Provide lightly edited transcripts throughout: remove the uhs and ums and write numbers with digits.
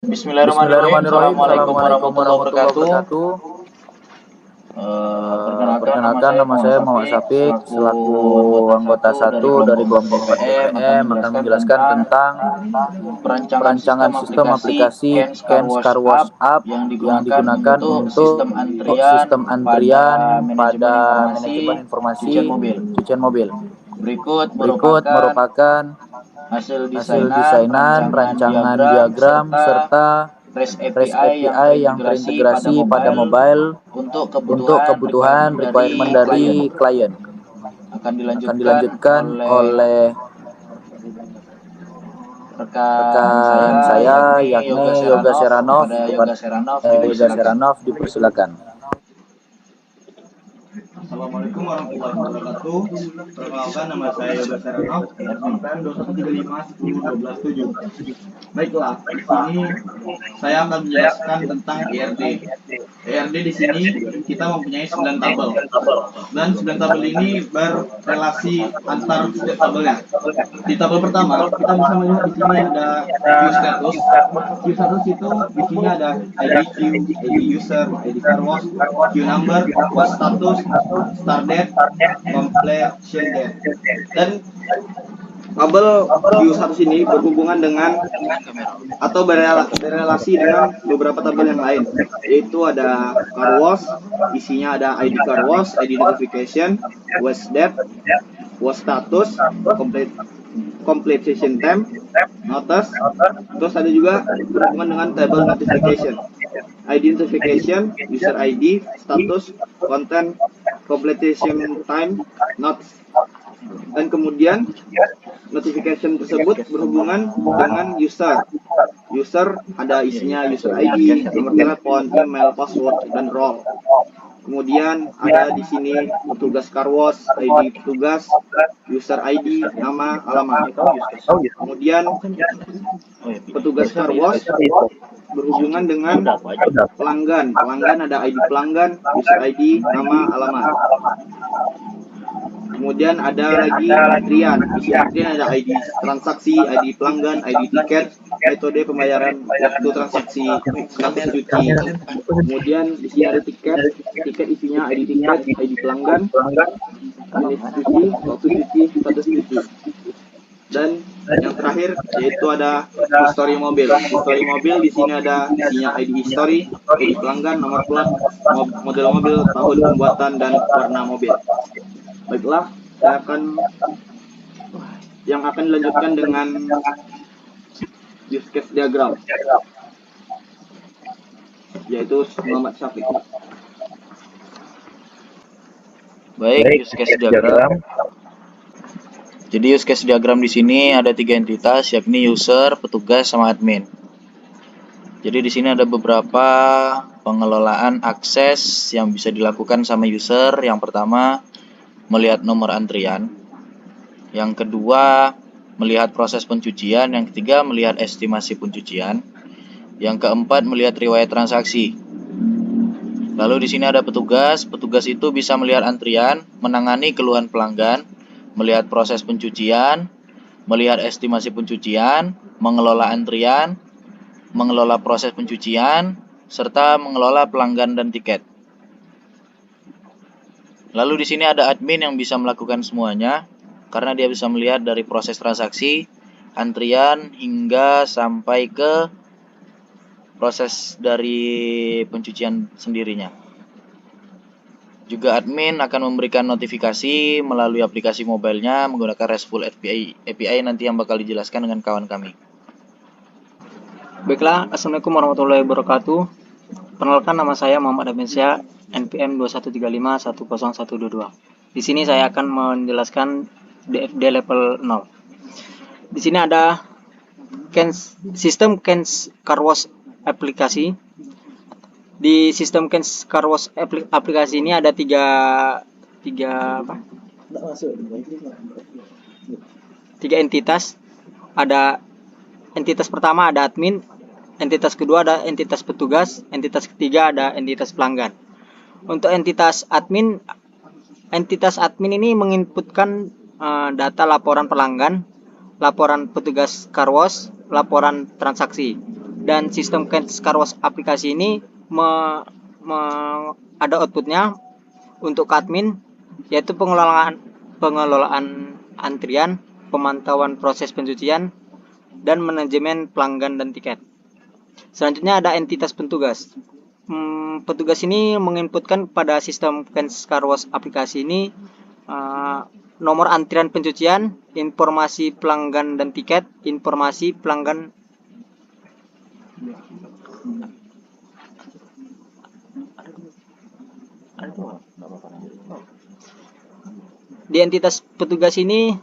Bismillahirrahmanirrahim. Assalamualaikum warahmatullahi wabarakatuh. Perkenalkan nama saya Muhammad Syafiq selaku anggota 1 dari kelompok 4 BPM akan menjelaskan tentang perancangan sistem aplikasi CAN ScarWash App yang digunakan untuk sistem antrian pada manajemen informasi cucian mobil. Berikut merupakan hasil desainan, rancangan diagram, serta REST API yang terintegrasi pada mobile untuk kebutuhan requirement dari klien. Akan dilanjutkan oleh rekan saya yakni Yoga Seranov. Yoga Seranov, dipersilakan. Assalamualaikum warahmatullahi wabarakatuh. Perkenalkan, nama saya Yoga Seranov, NPM 21351012. Baiklah, di sini saya akan menjelaskan tentang ERD. ERD di sini kita mempunyai 9 tabel. Dan 9 tabel ini berrelasi antar setiap tabelnya. Di tabel pertama, kita bisa melihat di sini ada queue status. Queue status itu di sini ada ID queue, ID user, ID carwash, queue number, wash status, start date, completion date. Dan tabel queue status ini berhubungan dengan atau berrelasi dengan beberapa tabel yang lain, yaitu ada carwash, isinya ada ID carwash, ID notification, wash date, wash status, completion time, notice. Terus ada juga berhubungan dengan table notification, ID notification, user ID, status, content, completion time, notes. Dan kemudian notification tersebut berhubungan dengan user. User ada isinya user ID, nomor telepon, email, password, dan role. Kemudian ada di sini petugas carwash, ID petugas, user ID, nama, alamat. Kemudian petugas carwash berhubungan dengan pelanggan. Pelanggan ada ID pelanggan, user ID, nama, alamat. Kemudian ada lagi antrian. Isi antrian ada ID transaksi, ID pelanggan, ID tiket, metode pembayaran, waktu transaksi, status cuci. Kemudian di sini ada tiket. Tiket isinya ID tiket, ID pelanggan, jenis cuci, waktu cuci, status cuci. Dan yang terakhir yaitu ada history mobil. History mobil di sini ada isinya ID history, ID pelanggan, nomor plat, model mobil, tahun pembuatan, dan warna mobil. Baiklah, saya akan dilanjutkan dengan use case diagram, yaitu Muhammad Syafiq. Baik, use case diagram. Jadi use case diagram di sini ada 3 entitas, yakni user, petugas, sama admin. Jadi di sini ada beberapa pengelolaan akses yang bisa dilakukan sama user. Yang pertama, melihat nomor antrian. Yang kedua, melihat proses pencucian. Yang ketiga, melihat estimasi pencucian. Yang keempat, melihat riwayat transaksi. Lalu di sini ada petugas. Petugas itu bisa melihat antrian, menangani keluhan pelanggan, melihat proses pencucian, melihat estimasi pencucian, mengelola antrian, mengelola proses pencucian, serta mengelola pelanggan dan tiket. Lalu di sini ada admin yang bisa melakukan semuanya, karena dia bisa melihat dari proses transaksi, antrian, hingga sampai ke proses dari pencucian sendirinya. Juga admin akan memberikan notifikasi melalui aplikasi mobilenya menggunakan RESTful API nanti yang bakal dijelaskan dengan kawan kami. Baiklah, Assalamualaikum warahmatullahi wabarakatuh. Perkenalkan, nama saya Muhammad Abensya, NPM 2135101122. Di sini saya akan menjelaskan DFD level 0. Di sini ada sistem CAN ScarWash aplikasi. Di sistem CAN ScarWash aplikasi ini ada tiga entitas. Ada entitas pertama ada admin, entitas kedua ada entitas petugas, entitas ketiga ada entitas pelanggan. Untuk entitas admin ini menginputkan data laporan pelanggan, laporan petugas carwash, laporan transaksi. dan sistem CARWAS aplikasi ini ada outputnya untuk admin, yaitu pengelolaan antrian, pemantauan proses pencucian, dan manajemen pelanggan dan tiket. Selanjutnya ada entitas petugas. Petugas ini menginputkan pada sistem CARWAS aplikasi ini nomor antrian pencucian, informasi pelanggan dan tiket, informasi pelanggan di entitas petugas ini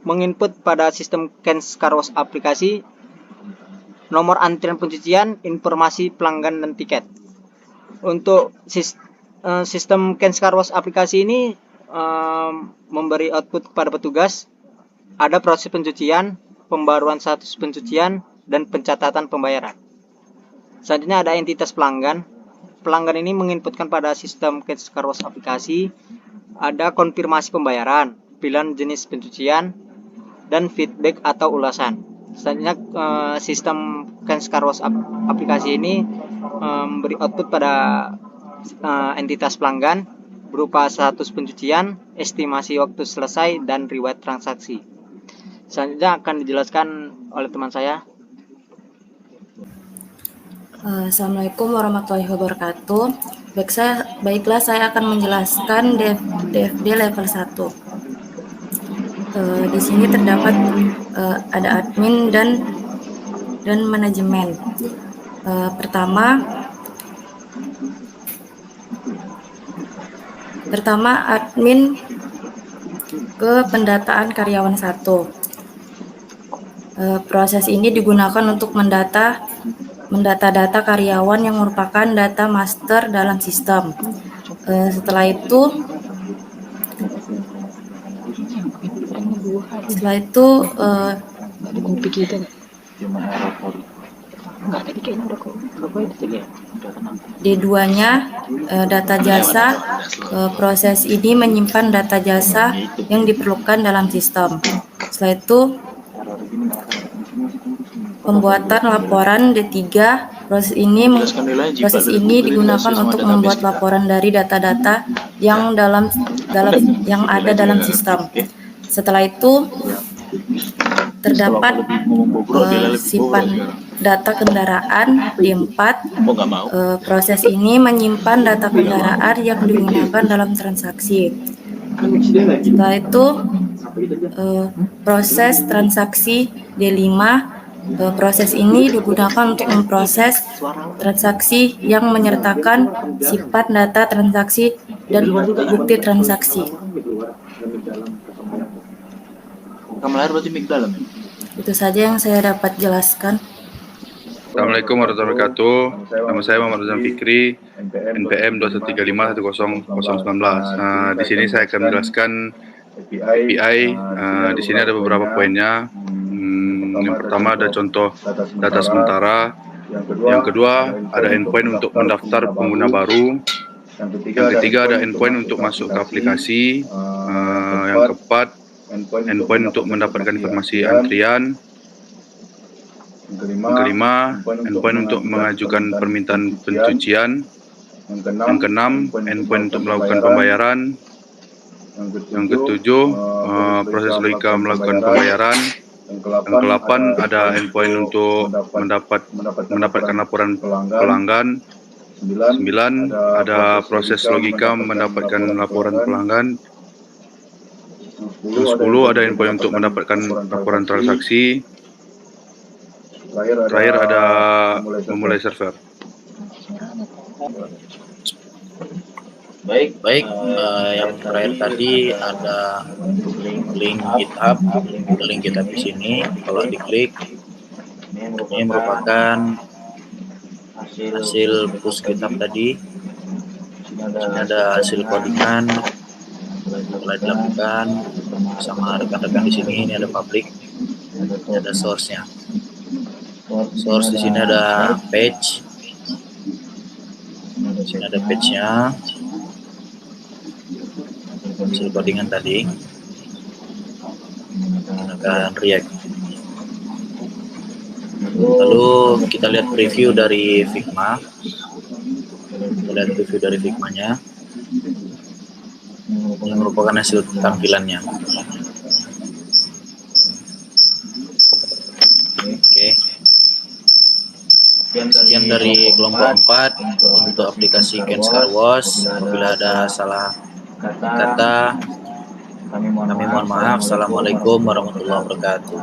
menginput pada sistem CARWAS aplikasi nomor antrian pencucian, informasi pelanggan dan tiket. Untuk sistem CARWAS aplikasi ini memberi output kepada petugas, ada proses pencucian, pembaruan status pencucian, dan pencatatan pembayaran. Selanjutnya ada entitas pelanggan. Pelanggan ini menginputkan pada sistem CARWAS aplikasi ada konfirmasi pembayaran, pilihan jenis pencucian, dan feedback atau ulasan. Selanjutnya sistem CARWAS aplikasi ini memberi output pada entitas pelanggan berupa status pencucian, estimasi waktu selesai, dan riwayat transaksi. Selanjutnya akan dijelaskan oleh teman saya. Assalamualaikum warahmatullahi wabarakatuh. Baiklah, saya akan menjelaskan DFD level 1. Di sini terdapat ada admin dan manajemen. Pertama admin ke pendataan karyawan 1. Proses ini digunakan untuk mendata data karyawan yang merupakan data master dalam sistem. Setelah itu D2-nya data jasa. Proses ini menyimpan data jasa yang diperlukan dalam sistem. Setelah itu pembuatan laporan D3. Proses ini digunakan untuk membuat laporan dari data-data yang ada dalam sistem. Setelah itu terdapat simpan data kendaraan D4. Proses ini menyimpan data kendaraan yang digunakan dalam transaksi. Setelah itu proses transaksi D5. Proses ini digunakan untuk memproses transaksi yang menyertakan sifat data transaksi dan bukti transaksi. Itu saja yang saya dapat jelaskan. Assalamualaikum warahmatullahi wabarakatuh. Nama saya Muhammad Razan Fikri, NPM 21351019. Di sini saya akan menjelaskan API. Di sini ada beberapa poinnya. Yang pertama ada contoh data sementara. Yang kedua ada endpoint untuk mendaftar pengguna baru. Yang ketiga ada endpoint untuk masuk ke aplikasi. Yang keempat endpoint untuk mendapatkan informasi antrian. Yang kelima, endpoint untuk mengajukan permintaan pencucian. Yang keenam, endpoint untuk melakukan pembayaran. Yang ketujuh, proses logika melakukan pembayaran. Yang kedelapan, ada endpoint untuk mendapatkan laporan pelanggan. 9, ada proses logika mendapatkan laporan pelanggan. 10, ada endpoint untuk mendapatkan laporan transaksi. Terakhir ada memulai server. Baik, yang terakhir tadi ada link GitHub di sini. Kalau diklik, ini merupakan hasil push GitHub tadi. Sini ada hasil codingan telah dilakukan sama rekan-rekan di sini. Ini ada public, ini ada source-nya. Source di sini ada page. Di sini ada page-nya. Hasil codingan tadi menggunakan React. Lalu kita lihat preview dari Figma. Kita lihat preview dari Figma-nya. Ini merupakan hasil tampilannya. Oke. Sekian dari kelompok 4 untuk aplikasi Ken Car Wash. Apabila ada salah kata, kami mohon maaf. Assalamualaikum warahmatullahi wabarakatuh.